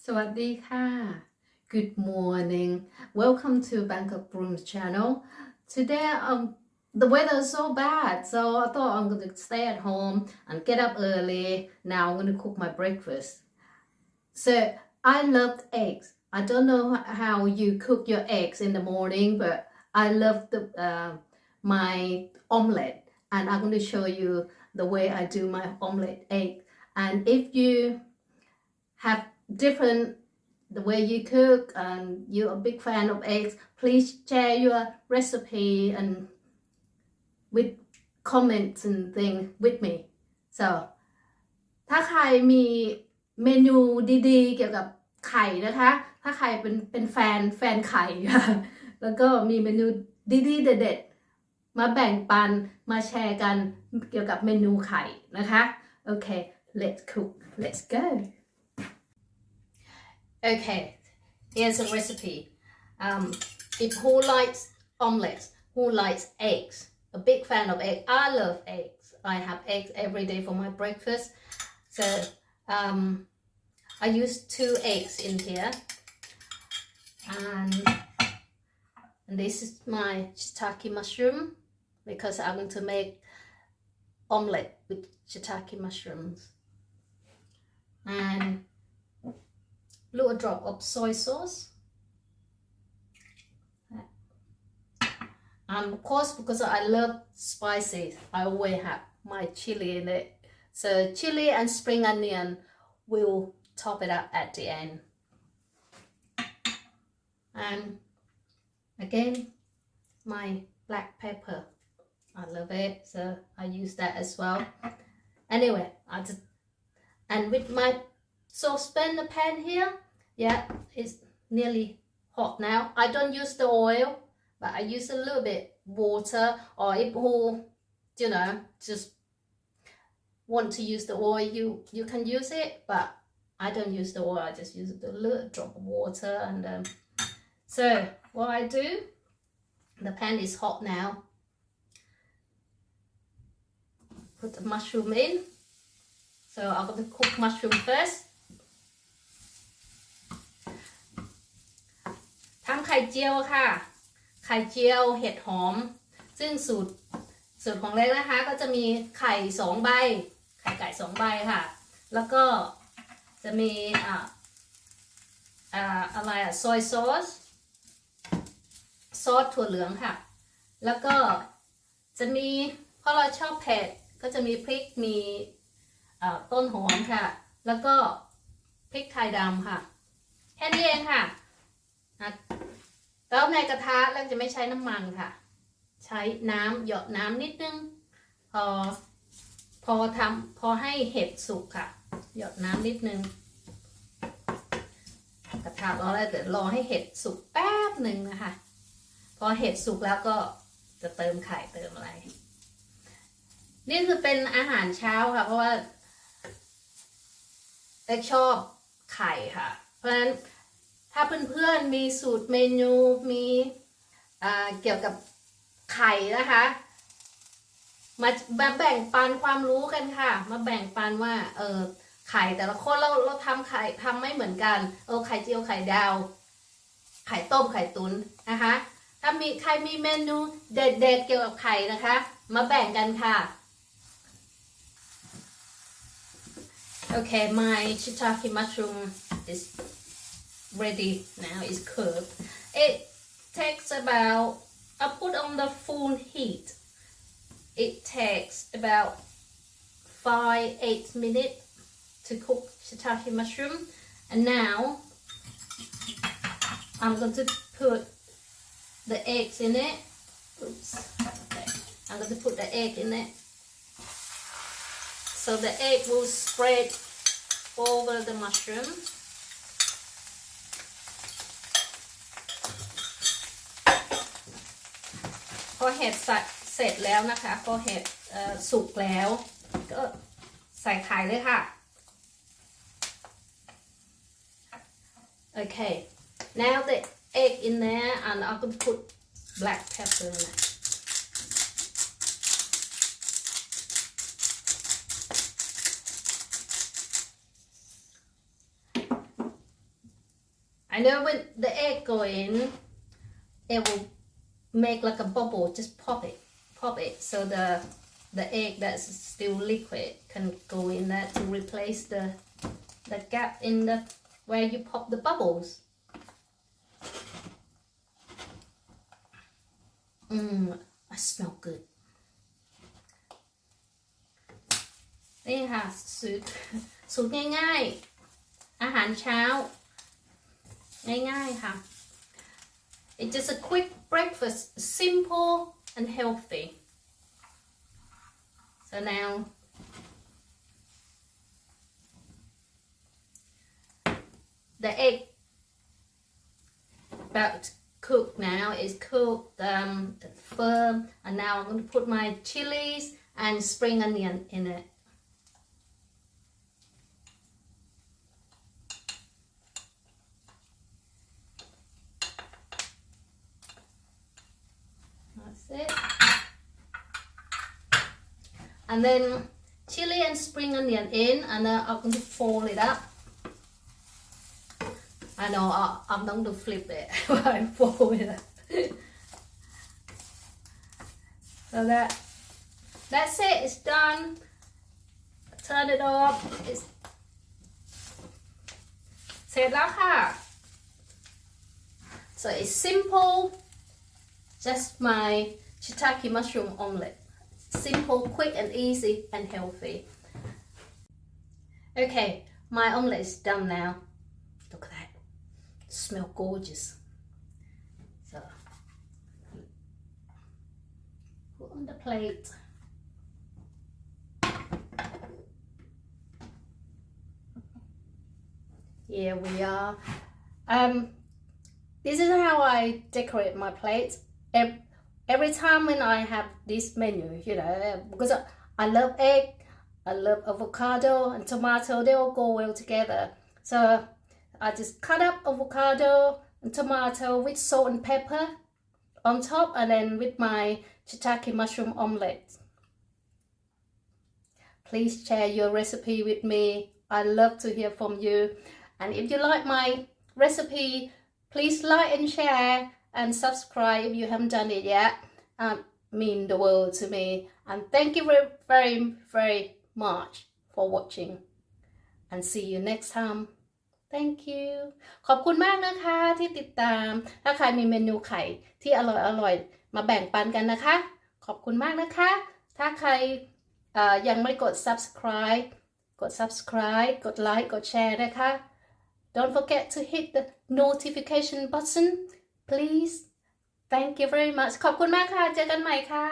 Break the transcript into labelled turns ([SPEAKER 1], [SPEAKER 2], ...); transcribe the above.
[SPEAKER 1] สวัสดีค่ะ Good morning. Welcome to Bangkok Brooms channel. Today, the weather is so bad, so I thought I'm going to stay at home and get up early. Now I'm going to cook my breakfast. So I love eggs. I don't know how you cook your eggs in the morning, but I love my omelette, and I'm going to show you the way I do my omelette egg. And if you have different the way you cook and you're a big fan of eggs, please share your recipe and with comments and things with me. So ถ้าใครมีเมนูดีๆเกี่ยวกับไข่นะคะถ้าใครเป็นแฟนไข่ค่ะแล้วก็มีเมนูดีๆเด็ดๆมาแบ่งปันมาแชร์กันเกี่ยวกับเมนูไข่นะคะโอเค let's cook let's go okay here's a recipe if who likes omelets who likes eggs a big fan of eggs I love eggs I have eggs every day for my breakfast so I use 2 eggs in here and this is my shiitake mushroom because I'm going to make omelette with shiitake mushrooms and little drop of soy sauce of course because I love spicy I always have my chili in it so chili and spring onion will top it up at the end and again my black pepper I love it so I use that as well anyway and with my saucepan the pan here yeah it's nearly hot now I don't use the oil but I use a little bit water or if who just want to use the oil you can use it but I don't use the oil I just use a little drop of water and so what I do the pan is hot now put the mushroom in so I'm going to cook mushroom firstทำไข่เจียวค่ะไข่เจียวเห็ดหอมซึ่งสูตรของเล็กนะคะก็จะมีไข่2 ใบไข่ไก่2 ใบค่ะแล้วก็จะมีอะไรซอยซอสถั่วเหลืองค่ะแล้วก็จะมีเพราะเราชอบเผ็ดก็จะมีพริกมีต้นหอมค่ะแล้วก็พริกไทยดำค่ะแค่นี้เองค่ะแล้วในกระทะเราจะไม่ใช้น้ำมันค่ะใช้น้ำหยดน้ำนิดนึงพอให้เห็ดสุกค่ะหยดน้ำนิดนึงกระทะรอแล้วเดี๋ยวรอให้เห็ดสุกแป๊บหนึ่งนะคะพอเห็ดสุกแล้วก็จะเติมไข่เติมอะไรนี่คือเป็นอาหารเช้าค่ะเพราะว่าเล็กชอบไข่ค่ะเพราะฉะนั้นถ้าเพื่อนๆมีสูตรเมนูมีเกี่ยวกับไข่นะคะมาแบ่งปันความรู้กันค่ะมาแบ่งปันว่าไข่แต่ละคนเราทำไข่ทำไม่เหมือนกันไข่เจียวไข่ดาวไข่ต้มไข่ตุ๋นนะคะถ้ามีใครมีเมนูเด็ดๆเกี่ยวกับไข่นะคะมาแบ่งกันค่ะOkay, my shiitake mushroom is ready now. It's cooked. It takes about I put on the full heat. It takes about 5-8 minutes to cook shiitake mushroom. And now I'm going to put the eggs in it. Oops. Okay. I'm going to put the egg in it. So the egg will spread over the mushroom.พอเห็ดเสร็จแล้วนะคะพอเห็ดสุกแล้วก็ใส่ไข่เลยค่ะ Okay, now the egg in there and I'm going to put black pepper in it. I know when the egg go in, it will make like a bubble. Just pop it, so the egg that's still liquid can go in there to replace the gap in the where you pop the bubbles. I smell good. นี่ค่ะสูตรง่ายๆอาหารเช้าง่ายๆค่ะ It's just a quick breakfast, simple and healthy. So now the egg about to cook now is cooked firm, and now I'm going to put my chilies and spring onion in it. That's it. And then chili and spring onion in, and then I'm going to fold it up. I know I'm not going to flip it when I fold it up. So that's it. It's done. Turn it off. It's เสร็จแล้วค่ะ So it's simple. Just my shiitake mushroom omelette. Simple, quick and easy and healthy. Okay, my omelette is done now. Look at that. It smells gorgeous. So put on the plate. Here we are. This is how I decorate my plates. Every time when I have this menu, you know, because I love egg, I love avocado and tomato, they all go well together. So I just cut up avocado and tomato with salt and pepper on top, and then with my shiitake mushroom omelette. Please share your recipe with me. I love to hear from you. And if you like my recipe, please like and share and subscribe if you haven't done it yet. Mean the world to me. And thank you very, very, very much for watching. And see you next time. Thank you. ขอบคุณมากนะคะที่ติดตาม ถ้าใครมีเมนูไข่ที่อร่อยมาแบ่งปันกันนะคะ ขอบคุณมากนะคะ ถ้าใครยังไม่กด subscribe กดไลค์กดแชร์นะคะ Don't forget to hit the notification button, please. Thank you very much. ขอบคุณมากค่ะ เจอกันใหม่ค่ะ